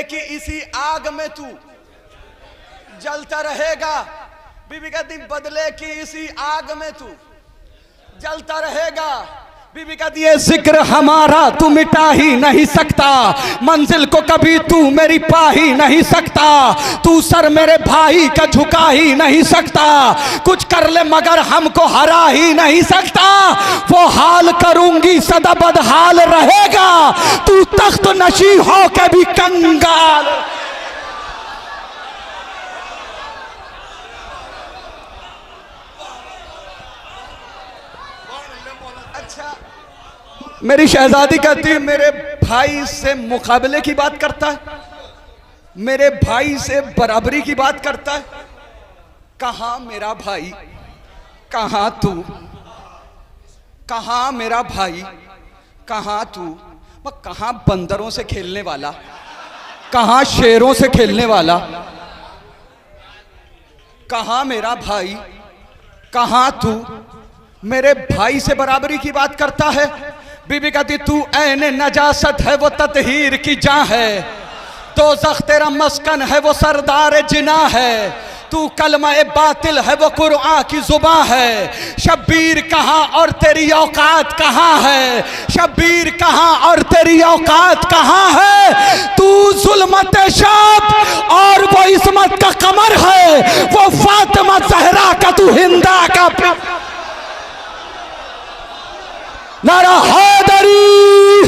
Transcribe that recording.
कि इसी आग में तू जलता रहेगा। बीबी कहती बदले की इसी आग में तू जलता रहेगा। बीबी कहती है जिक्र हमारा तू मिटा ही नहीं सकता, मंजिल को कभी तू मेरी पा ही नहीं सकता, तू सर मेरे भाई का झुका ही नहीं सकता, कुछ कर ले मगर हमको हरा ही नहीं सकता। वो हाल करूंगी सदा बदहाल रहेगा, तू तख्त नशी हो के भी कंगाल। अच्छा, मेरी शहजादी कहती है मेरे भाई से मुकाबले की बात करता है, मेरे भाई से बराबरी की बात करता है। कहां मेरा भाई, कहां तू, कहां मेरा भाई, कहां तू। कहां बंदरों से खेलने वाला, कहां शेरों से खेलने वाला, कहां मेरा भाई, कहां तू, मेरे भाई से बराबरी की बात करता है। बीबी कहती तू ऐन नजासत है वो ततहीर की जान है, दोज़ख तेरा मस्कन है वो सरदार जिना है, तू कलमा बातिल है वो कुरआन की जुबान है। शब्बीर कहाँ और तेरी औकात कहाँ है, शब्बीर कहाँ और तेरी औकात कहाँ है। तू जुल्मत शाब और वो इस्मत का कमर है, वो फातिमा ज़हरा का तू हिंदा का। नारा हैदरी